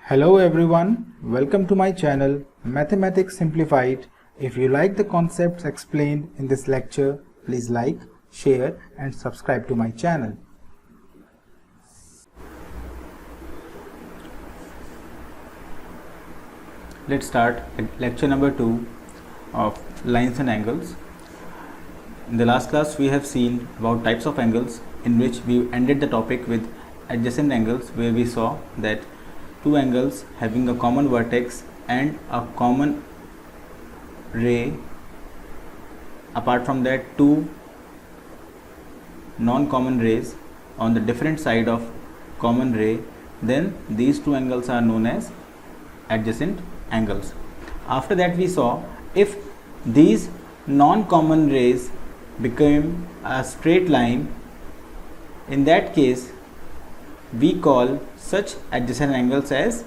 Hello everyone, welcome to my channel Mathematics Simplified. If you like the concepts explained in this lecture, please like, share and subscribe to my channel. Let's start lecture number 2 of lines and angles. In the last class we have seen about types of angles, in which we ended the topic with adjacent angles, where we saw that two angles having a common vertex and a common ray, apart from that two non-common rays on the different side of common ray, then these two angles are known as adjacent angles. After that we saw if these non-common rays became a straight line, in that case we call such adjacent angles as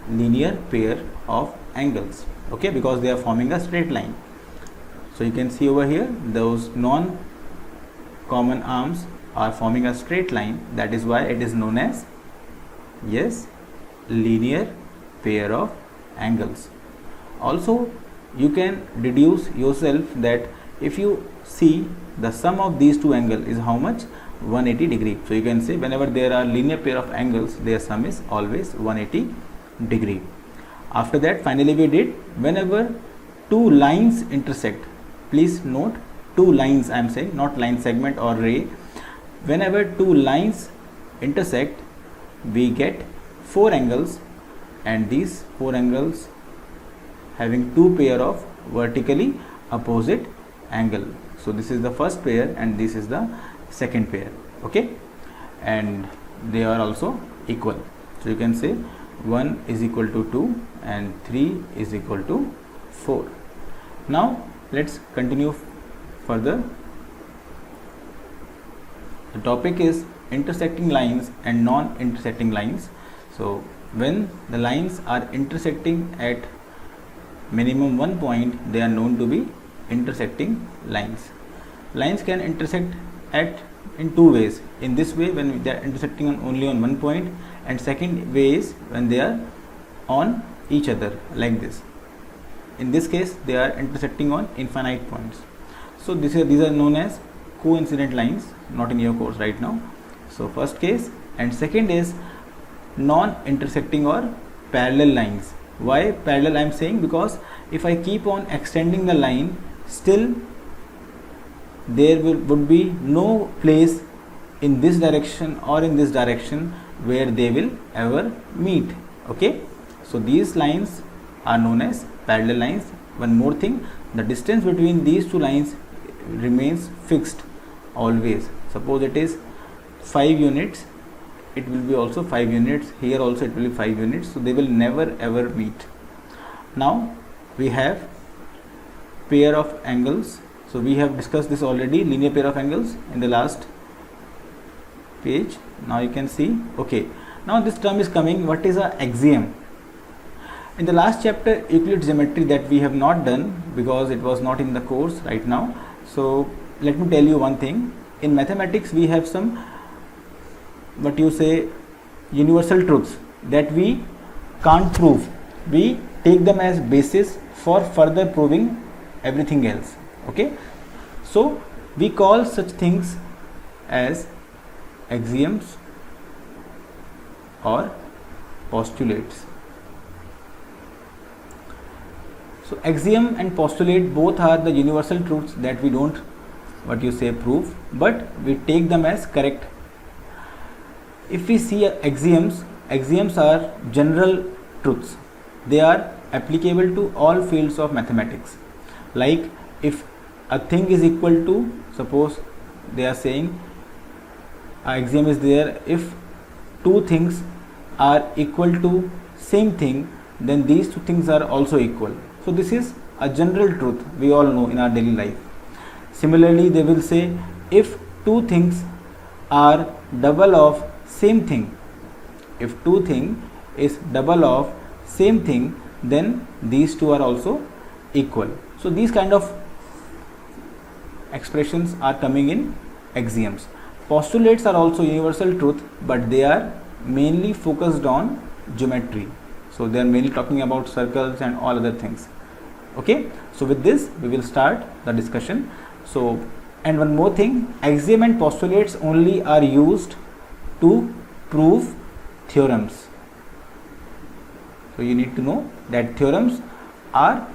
linear pair of angles, okay, because they are forming a straight line. So you can see over here those non-common arms are forming a straight line, that is why it is known as linear pair of angles. Also you can deduce yourself that if you see the sum of these two angles is how much? 180 degree. So you can say whenever there are linear pair of angles, their sum is always 180 degree. After that finally we did whenever two lines intersect, please note two lines I am saying, not line segment or ray. Whenever two lines intersect we get four angles, and these four angles having two pair of vertically opposite angle. So this is the first pair and this is the second pair, okay, and they are also equal. So you can say 1 is equal to 2 and 3 is equal to 4. Now let's continue further. The topic is intersecting lines and non-intersecting lines. So when the lines are intersecting at minimum one point, they are known to be intersecting lines. Lines can intersect in two ways. In this way, when they are intersecting only on one point, and second way is when they are on each other like this. In this case they are intersecting on infinite points. So these are known as coincident lines, not in your course right now. So first case, and second is non-intersecting or parallel lines. Why parallel I am saying? Because if I keep on extending the line, still there would be no place in this direction or in this direction where they will ever meet, okay. So these lines are known as parallel lines. One more thing, the distance between these two lines remains fixed always. Suppose it is 5 units, it will be also 5 units, here also it will be 5 units, so they will never ever meet. Now we have pair of angles. So we have discussed this already, linear pair of angles, in the last page. Now you can see, okay, now this term is coming, what is a axiom? In the last chapter Euclid's geometry, that we have not done because it was not in the course right now. So let me tell you one thing, in mathematics we have some, what you say, universal truths that we can't prove. We take them as basis for further proving everything else, okay. So we call such things as axioms or postulates. So axiom and postulate both are the universal truths that we don't, what you say, prove, but we take them as correct. If we see axioms are general truths. They are applicable to all fields of mathematics. Like if a thing is equal to, suppose they are saying axiom is there, if two things are equal to same thing, then these two things are also equal. So this is a general truth we all know in our daily life. Similarly they will say if two things are double of same thing, if two thing is double of same thing, then these two are also equal. So these kind of expressions are coming in axioms. Postulates are also universal truth, but they are mainly focused on geometry. So they are mainly talking about circles and all other things. Okay, so with this we will start the discussion. So, and one more thing, axiom and postulates only are used to prove theorems. So you need to know that theorems are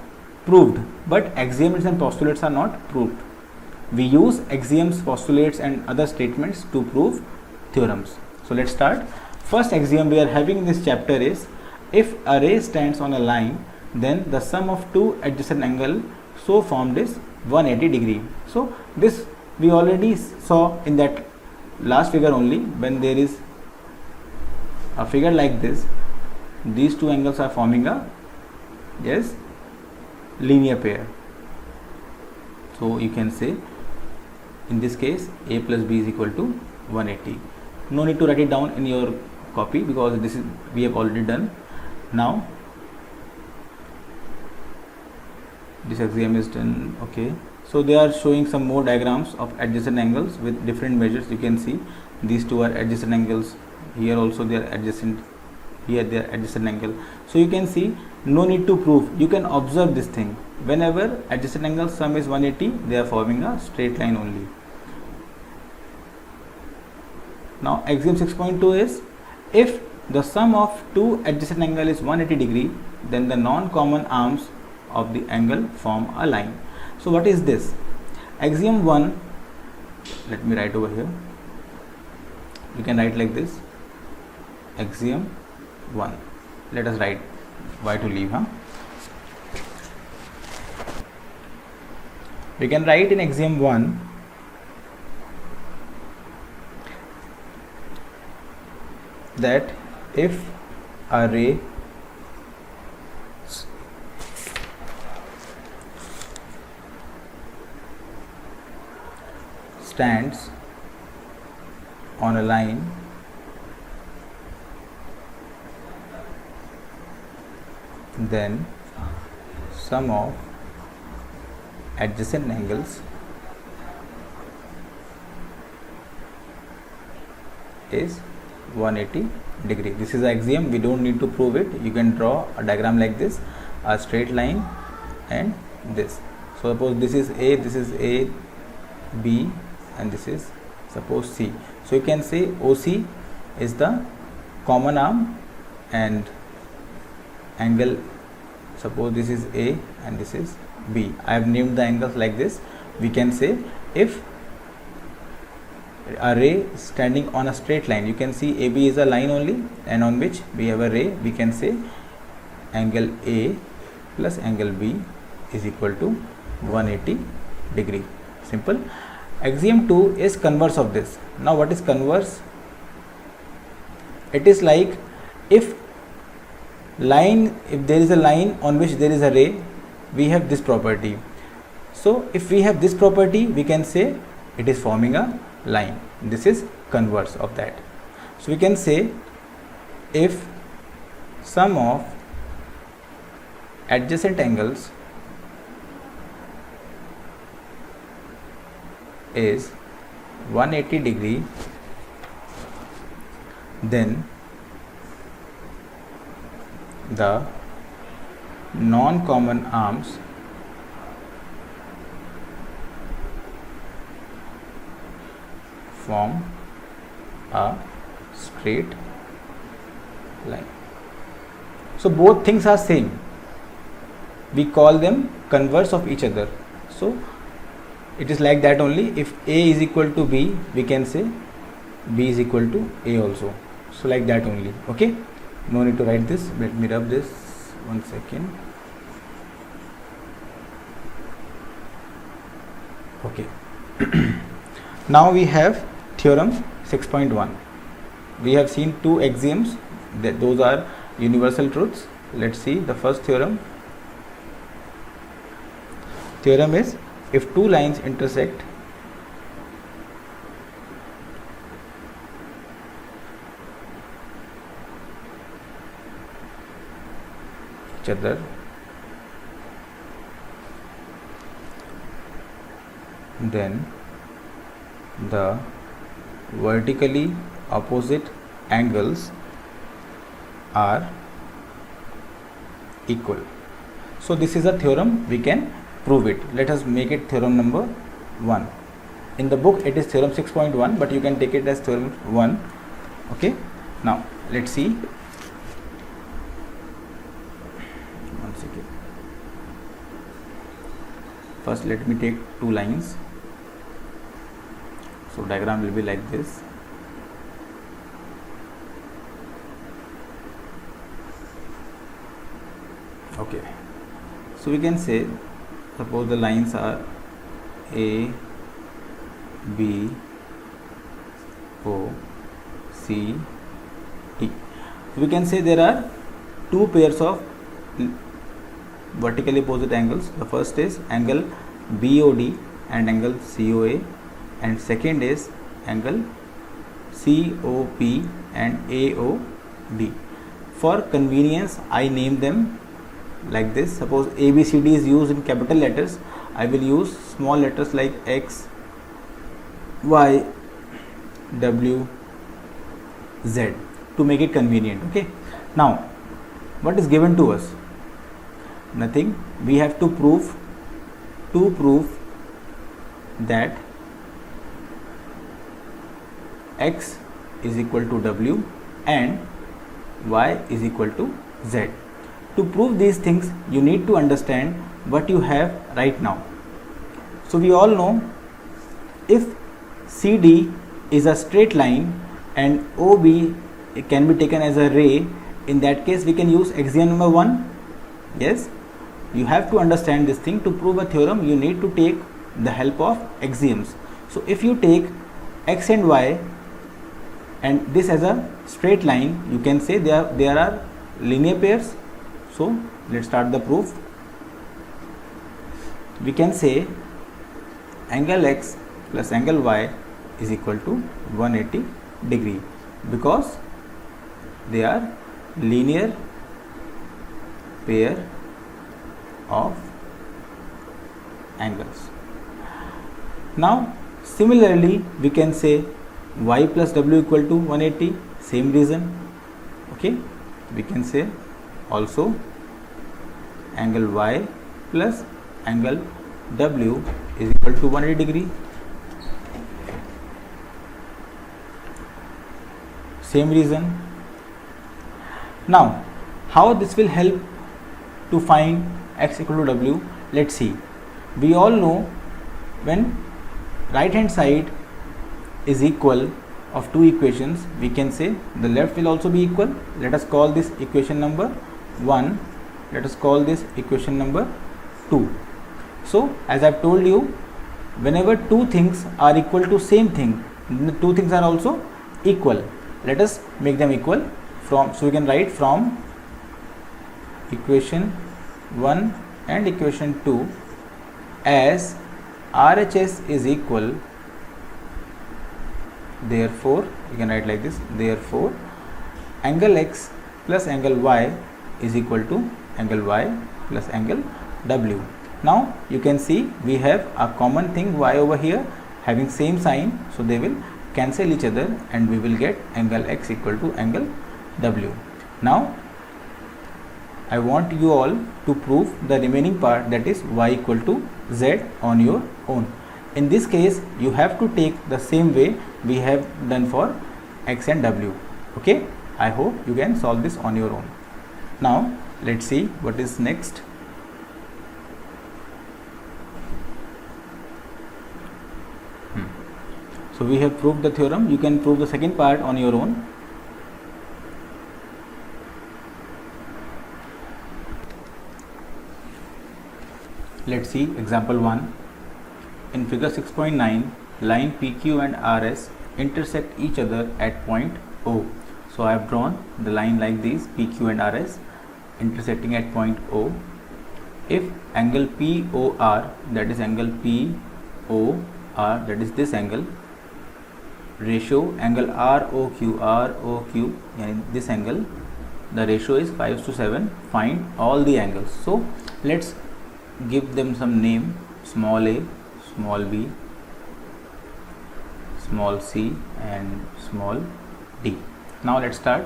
proved, but axioms and postulates are not proved. We use axioms, postulates and other statements to prove theorems. So let's start. First axiom we are having in this chapter is, if a ray stands on a line, then the sum of two adjacent angles so formed is 180 degree. So this we already saw in that last figure only. When there is a figure like this, these two angles are forming a linear pair. So you can say in this case a plus b is equal to 180. No need to write it down in your copy because this is we have already done. Now this axiom is done. Okay, so they are showing some more diagrams of adjacent angles with different measures. You can see these two are adjacent angles, here also they are adjacent, here they are adjacent angle. So you can see no need to prove, you can observe this thing. Whenever adjacent angle sum is 180, they are forming a straight line only. Now axiom 6.2 is, if the sum of two adjacent angle is 180 degree, then the non-common arms of the angle form a line. So what is this? Axiom 1, let me write over here. You can write like this, axiom 1. Let us write why to leave, We can write in axiom 1 that if a ray stands on a line then sum of adjacent angles is 180 degree. This is the axiom, we don't need to prove it. You can draw a diagram like this, a straight line and this. So suppose this is A, B and this is suppose C. So you can say OC is the common arm and angle, suppose this is A and this is B. I have named the angles like this. We can say if a ray standing on a straight line, you can see AB is a line only and on which we have a ray, we can say angle A plus angle B is equal to 180 degree. Simple. Axiom 2 is converse of this. Now what is converse? It is like if there is a line on which there is a ray, we have this property. So if we have this property, we can say it is forming a line. This is converse of that. So we can say if sum of adjacent angles is 180 degree, then the non-common arms form a straight line. So both things are same. We call them converse of each other. So it is like that only. If A is equal to B, we can say B is equal to A also. So like that only. Okay. No need to write this. Let me rub this. 1 second. Okay. Now we have theorem 6.1. We have seen two axioms, that those are universal truths. Let's see the first theorem. Theorem is, if two lines intersect each other, then the vertically opposite angles are equal. So this is a theorem, we can prove it. Let us make it theorem number 1. In the book it is theorem 6.1, but you can take it as theorem 1. Okay, now let's see. One second. First let me take two lines. So diagram will be like this. Okay, so we can say, suppose the lines are A, B, O, C, T. So we can say there are two pairs of vertically opposite angles. The first is angle BOD and angle COA, and second is angle COP and AOD. For convenience, I name them like this. Suppose ABCD is used in capital letters, I will use small letters like X, Y, W, Z to make it convenient. Okay, now what is given to us? Nothing. We have to prove that X is equal to W and Y is equal to Z. To prove these things, you need to understand what you have right now. So we all know, if CD is a straight line and OB it can be taken as a ray, in that case we can use axiom number 1. Yes, you have to understand this thing. To prove a theorem, you need to take the help of axioms. So if you take X and Y and this as a straight line, you can say there are linear pairs. So let's start the proof. We can say angle X plus angle Y is equal to 180 degree because they are linear pair of angles. Now similarly we can say Y plus W equal to 180, same reason. Okay, we can say also angle Y plus angle W is equal to 180 degree, same reason. Now how this will help to find X equal to W? Let's see. We all know when right hand side is equal of two equations, we can say the left will also be equal. Let us call this equation number 1, let us call this equation number 2. So as I have told you, whenever two things are equal to same thing, two things are also equal. Let us make them equal. So we can write from equation 1 and equation 2 as RHS is equal. Therefore you can write like this, therefore angle X plus angle Y is equal to angle Y plus angle W. Now you can see we have a common thing Y over here having same sign, so they will cancel each other and we will get angle X equal to angle W. Now I want you all to prove the remaining part, that is Y equal to Z on your own. In this case you have to take the same way we have done for X and W. Okay, I hope you can solve this on your own. Now let's see what is next. So we have proved the theorem. You can prove the second part on your own. Let's see example 1. In figure 6.9, line PQ and RS intersect each other at point O. So I have drawn the line like this, PQ and RS intersecting at point O. If angle POR, that is angle POR, that is this angle, ratio angle ROQ, and this angle, the ratio is 5:7, find all the angles. So let's give them some name, small a, small b, small c and small d. Now let's start.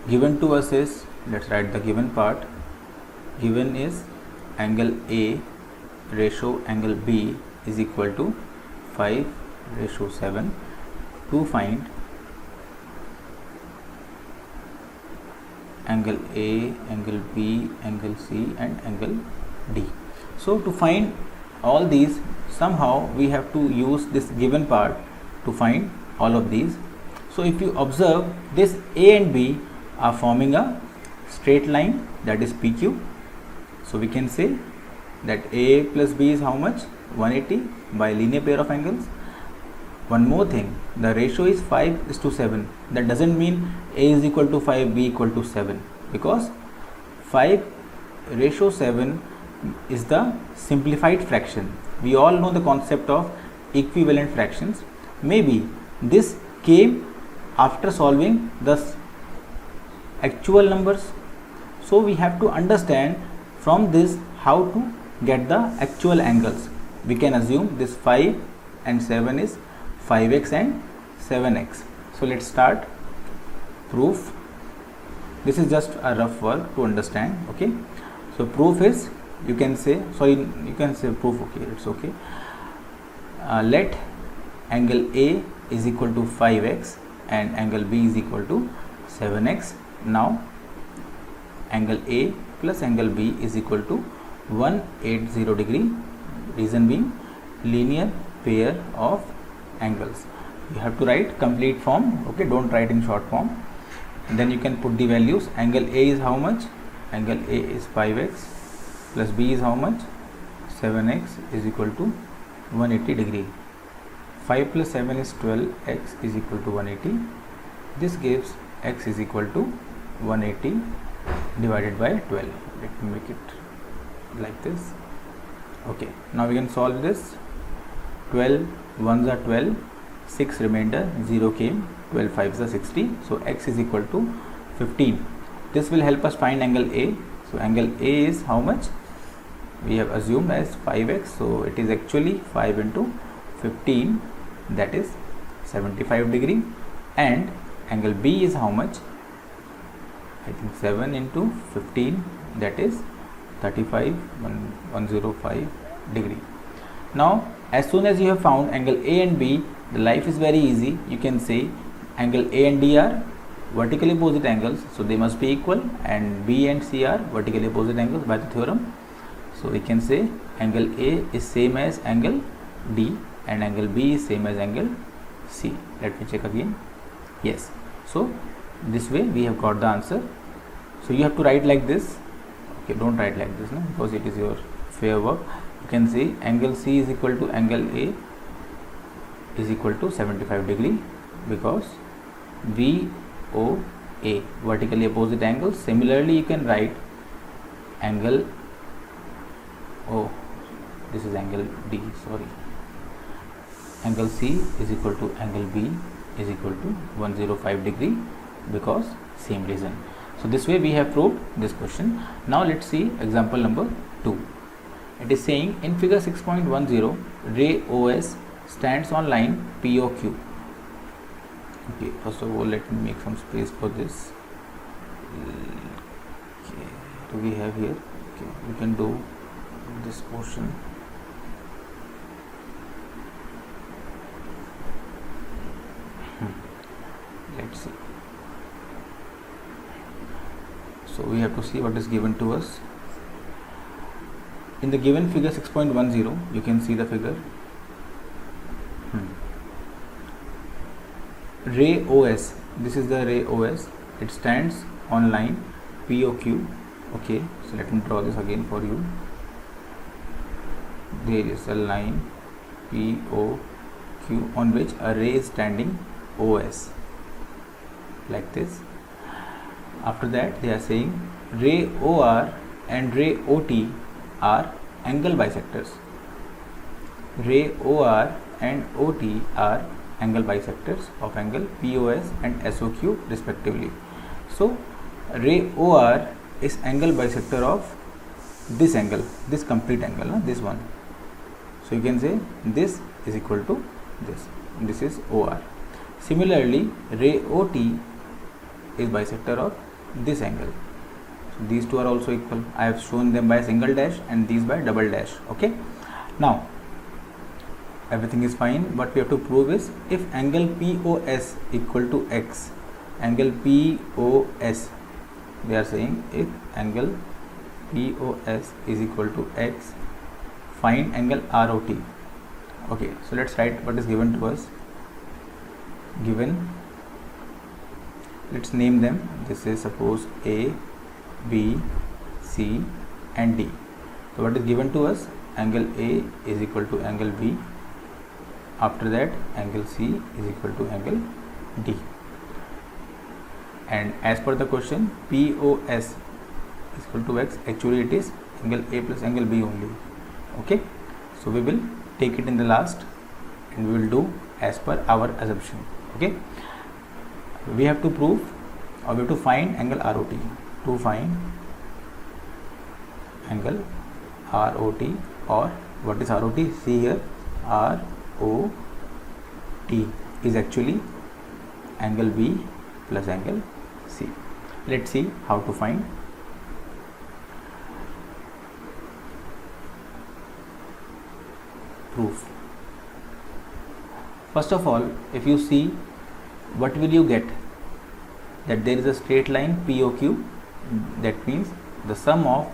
Given to us is, let's write the given part. Given is angle A ratio angle B is equal to 5:7. To find angle A, angle B, angle C and angle D. So to find all these, somehow we have to use this given part to find all of these. So if you observe, this A and B are forming a straight line, that is PQ. So we can say that A plus B is how much? 180 by linear pair of angles. One more thing, the ratio is 5:7. That doesn't mean A is equal to 5, B equal to 7, because 5:7 is the simplified fraction. We all know the concept of equivalent fractions. Maybe this came after solving the actual numbers. So we have to understand from this how to get the actual angles. We can assume this 5 and 7 is 5x and 7x. So let's start. Proof. This is just a rough work to understand. Okay. So proof is, you can say proof. Okay, it's okay. Let angle A is equal to 5x and angle B is equal to 7x. Now angle A plus angle B is equal to 180 degree. Reason being, linear pair of angles. You have to write complete form. Okay, don't write in short form. And then you can put the values. Angle A is how much? Angle A is 5x plus B is how much? 7x is equal to 180 degree. 5 plus 7 is 12, x is equal to 180. This gives x is equal to 180 divided by 12. Let me make it like this. Okay, now we can solve this. 12 ones are 12, 6 remainder, 0 came, 12 5s are 60. So x is equal to 15. This will help us find angle A. So angle A is how much? We have assumed as 5x. So it is actually 5 into 15, that is 75 degree. And angle B is how much? I think 7 into 15, that is 105 degree. Now as soon as you have found angle A and B, the life is very easy. You can say angle A and D are vertically opposite angles, so they must be equal, and B and C are vertically opposite angles by the theorem. So we can say angle A is same as angle D and angle B is same as angle C. Let me check again. Yes. So this way we have got the answer. So you have to write like this. Okay, don't write like this, no, because it is your fair work. You can say angle C is equal to angle A is equal to 75 degree, because VOA, vertically opposite angles. Similarly, you can write angle, this is angle D, sorry. Angle C is equal to angle B is equal to 105 degree, because same reason. So this way we have proved this question. Now let's see example number 2. It is saying in figure 6.10, ray OS stands on line POQ. Okay, first of all let me make some space for this. Okay, do we have here? Okay, we can do this portion. Let's see. So we have to see what is given to us. In the given figure 6.10, you can see the figure. Ray OS, this is the ray OS. It stands on line POQ. Okay, so let me draw this again for you. There is a line POQ on which a ray is standing OS, like this. After that they are saying ray OR and ray OT are angle bisectors. Ray OR and OT are angle bisectors of angle POS and SOQ respectively. So ray OR is angle bisector of this angle, this complete angle, this one. So you can say this is equal to this is OR. Similarly, ray OT is bisector of this angle. So these two are also equal. I have shown them by single dash and these by double dash. Okay. Now everything is fine. What we have to prove is if angle POS equal to X, angle POS, we are saying if angle POS is equal to X, find angle ROT. Okay, so let's write what is given to us. Given, let's name them. This is suppose A, B, C and D. So what is given to us? Angle A is equal to angle B. After that, angle C is equal to angle D. And as per the question, POS is equal to X. Actually, it is angle A plus angle B only. Okay. So we will take it in the last, and we will do as per our assumption. Okay. We have to prove, or we have to find angle ROT. To find angle ROT, or what is ROT? See here, ROT is actually angle B plus angle C. Let's see how to find. Proof. First of all, if you see, what will you get? That there is a straight line POQ. That means the sum of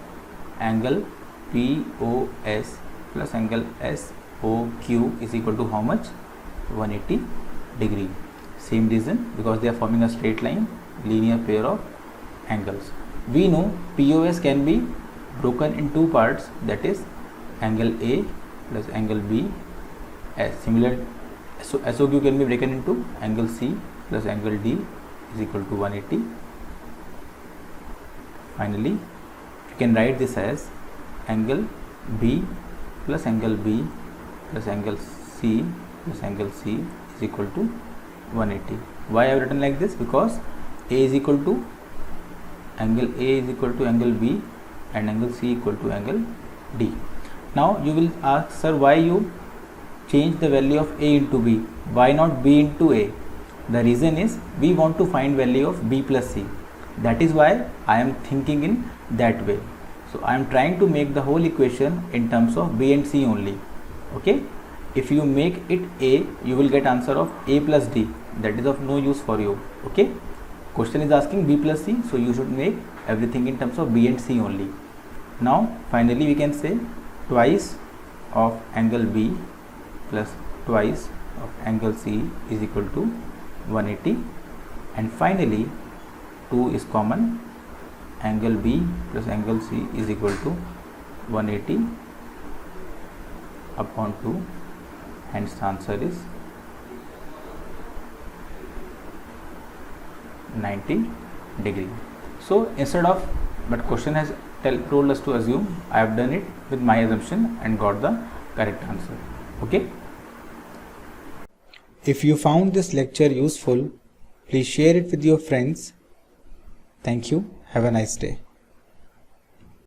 angle POS plus angle SOQ is equal to how much? 180 degree. Same reason, because they are forming a straight line, linear pair of angles. We know POS can be broken in two parts, that is angle A plus angle B. Similar, so SOQ can be broken into angle C plus angle D is equal to 180. Finally, you can write this as angle B plus angle B plus angle C plus angle C is equal to 180. Why I have written like this? Because A is equal to angle A is equal to angle B and angle C equal to angle D. Now you will ask, sir, why you change the value of A into B? Why not B into A? The reason is we want to find value of B plus C. That is why I am thinking in that way. So I am trying to make the whole equation in terms of B and C only. Okay. If you make it A, you will get answer of A plus D. That is of no use for you. Okay. Question is asking B plus C, so you should make everything in terms of B and C only. Now finally we can say twice of angle B plus twice of angle C is equal to 180, and finally 2 is common, angle B plus angle C is equal to 180 upon 2, hence the answer is 90 degree. So instead of, but question has told us to assume, I have done it with my assumption and got the correct answer. Okay. If you found this lecture useful, please share it with your friends. Thank you. Have a nice day.